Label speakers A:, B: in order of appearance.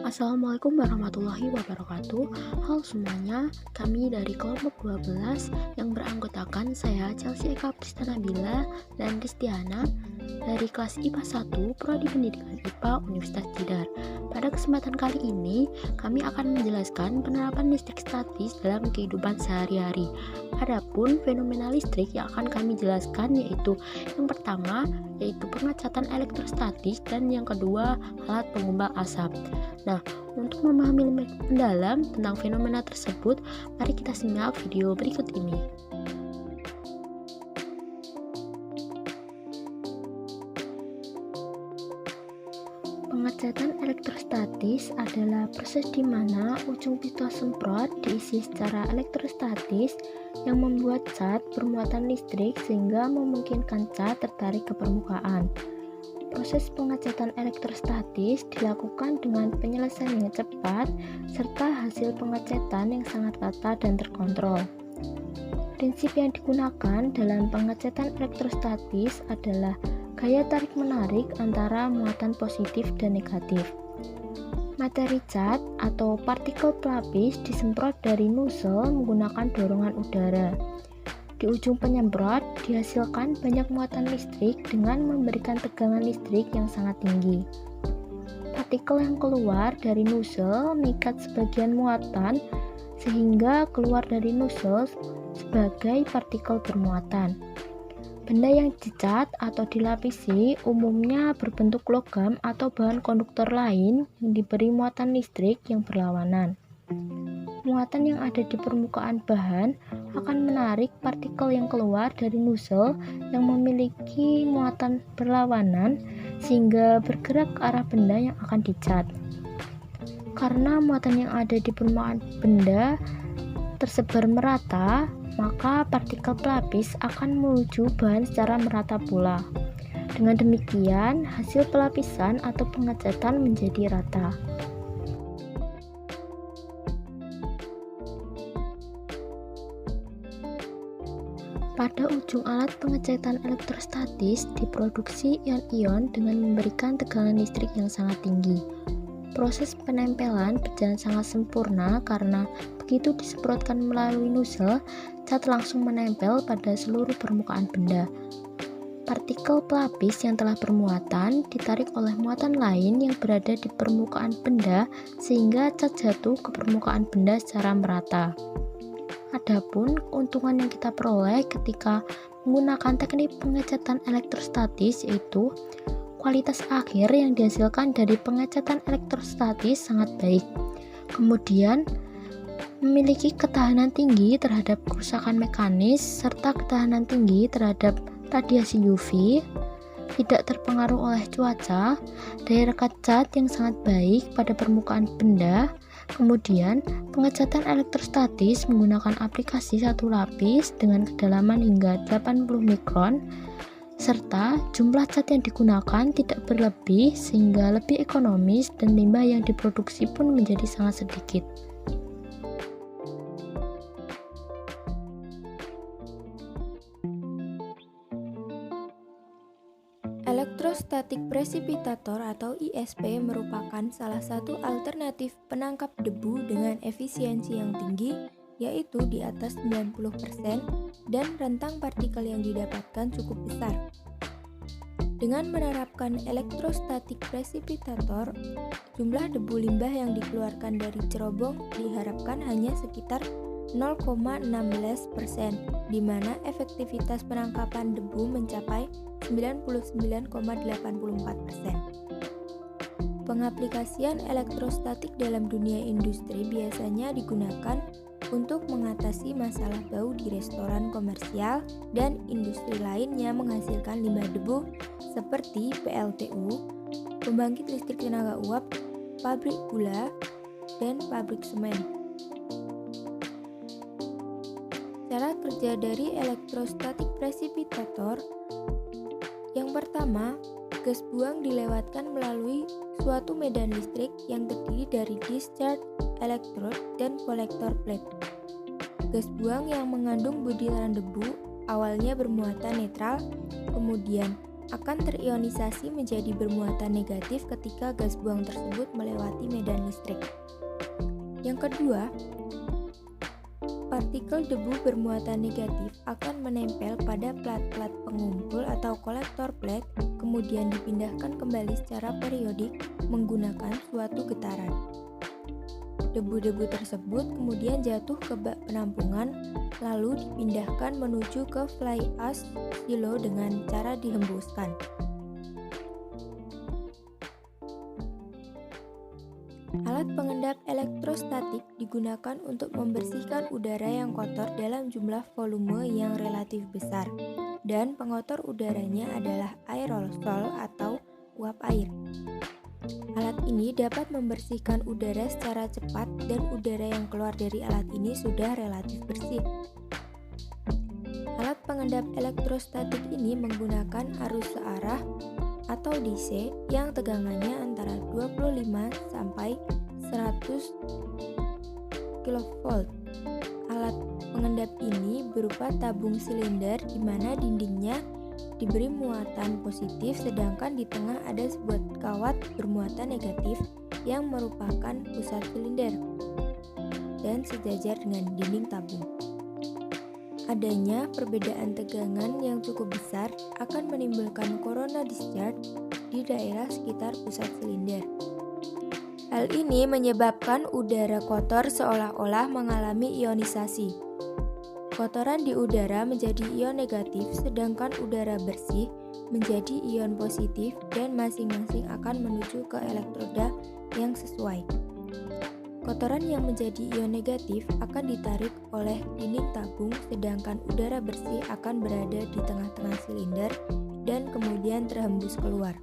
A: Assalamualaikum warahmatullahi wabarakatuh. Halo semuanya, kami dari kelompok 12 yang beranggotakan saya Chelsea Eka Pristanabila dan Kristiana dari kelas IPA 1 Prodi Pendidikan IPA Universitas Jeddah. Pada kesempatan kali ini, kami akan menjelaskan penerapan listrik statis dalam kehidupan sehari-hari. Adapun fenomena listrik yang akan kami jelaskan yaitu yang pertama yaitu pengecatan elektrostatis dan yang kedua alat pengubah asap. Nah, untuk memahami lebih mendalam tentang fenomena tersebut, mari kita simak video berikut ini. Pengecatan elektrostatis adalah proses di mana ujung pistol semprot diisi secara elektrostatis yang membuat cat bermuatan listrik sehingga memungkinkan cat tertarik ke permukaan. Proses pengecatan elektrostatis dilakukan dengan penyelesaian yang cepat serta hasil pengecatan yang sangat rata dan terkontrol. Prinsip yang digunakan dalam pengecatan elektrostatis adalah gaya tarik-menarik antara muatan positif dan negatif. Materi cat atau partikel pelapis disemprot dari nozzle menggunakan dorongan udara. Di ujung penyemprot dihasilkan banyak muatan listrik dengan memberikan tegangan listrik yang sangat tinggi. Partikel yang keluar dari nozzle mengikat sebagian muatan sehingga keluar dari nozzle sebagai partikel bermuatan. Benda yang dicat atau dilapisi umumnya berbentuk logam atau bahan konduktor lain yang diberi muatan listrik yang berlawanan. Muatan yang ada di permukaan bahan akan menarik partikel yang keluar dari nozzle yang memiliki muatan berlawanan sehingga bergerak ke arah benda yang akan dicat. Karena muatan yang ada di permukaan benda tersebar merata, maka partikel pelapis akan menuju bahan secara merata pula. Dengan demikian, hasil pelapisan atau pengecatan menjadi rata. Pada ujung alat pengecatan elektrostatis diproduksi ion-ion dengan memberikan tegangan listrik yang sangat tinggi. Proses penempelan berjalan sangat sempurna karena begitu disemprotkan melalui nozzle, cat langsung menempel pada seluruh permukaan benda. Partikel pelapis yang telah bermuatan ditarik oleh muatan lain yang berada di permukaan benda sehingga cat jatuh ke permukaan benda secara merata. Adapun keuntungan yang kita peroleh ketika menggunakan teknik pengecatan elektrostatis yaitu kualitas akhir yang dihasilkan dari pengecatan elektrostatis sangat baik. Kemudian memiliki ketahanan tinggi terhadap kerusakan mekanis serta ketahanan tinggi terhadap radiasi UV, tidak terpengaruh oleh cuaca, daya rekat cat yang sangat baik pada permukaan benda. Kemudian, pengecatan elektrostatis menggunakan aplikasi satu lapis dengan kedalaman hingga 80 mikron, serta jumlah cat yang digunakan tidak berlebih sehingga lebih ekonomis dan limbah yang diproduksi pun menjadi sangat sedikit.
B: Electrostatic Precipitator atau ISP merupakan salah satu alternatif penangkap debu dengan efisiensi yang tinggi, yaitu di atas 90% dan rentang partikel yang didapatkan cukup besar. Dengan menerapkan Electrostatic Precipitator, jumlah debu limbah yang dikeluarkan dari cerobong diharapkan hanya sekitar 0,16%, di mana efektivitas penangkapan debu mencapai 99,84%. Pengaplikasian elektrostatik dalam dunia industri biasanya digunakan untuk mengatasi masalah bau di restoran komersial dan industri lainnya menghasilkan limbah debu seperti PLTU, pembangkit listrik tenaga uap, pabrik gula, dan pabrik semen. Cara kerja dari Electrostatic Precipitator: yang pertama, gas buang dilewatkan melalui suatu medan listrik yang terdiri dari discharge electrode dan kolektor plate. Gas buang yang mengandung butiran debu awalnya bermuatan netral, kemudian akan terionisasi menjadi bermuatan negatif ketika gas buang tersebut melewati medan listrik. Yang kedua, partikel debu bermuatan negatif akan menempel pada plat-plat pengumpul atau kolektor plate, kemudian dipindahkan kembali secara periodik menggunakan suatu getaran. Debu-debu tersebut kemudian jatuh ke bak penampungan, lalu dipindahkan menuju ke fly ash silo dengan cara dihembuskan. Alat pengendap elektrostatik digunakan untuk membersihkan udara yang kotor dalam jumlah volume yang relatif besar, dan pengotor udaranya adalah aerosol atau uap air. Alat ini dapat membersihkan udara secara cepat dan udara yang keluar dari alat ini sudah relatif bersih. Alat pengendap elektrostatik ini menggunakan arus searah atau DC yang tegangannya antara 25 sampai 100 kV. Alat pengendap ini berupa tabung silinder di mana dindingnya diberi muatan positif, sedangkan di tengah ada sebuah kawat bermuatan negatif yang merupakan pusat silinder dan sejajar dengan dinding tabung. Adanya perbedaan tegangan yang cukup besar akan menimbulkan corona discharge di daerah sekitar pusat silinder. Hal ini menyebabkan udara kotor seolah-olah mengalami ionisasi. Kotoran di udara menjadi ion negatif, sedangkan udara bersih menjadi ion positif dan masing-masing akan menuju ke elektroda yang sesuai. Kotoran yang menjadi ion negatif akan ditarik oleh dinding tabung, sedangkan udara bersih akan berada di tengah-tengah silinder dan kemudian terhembus keluar.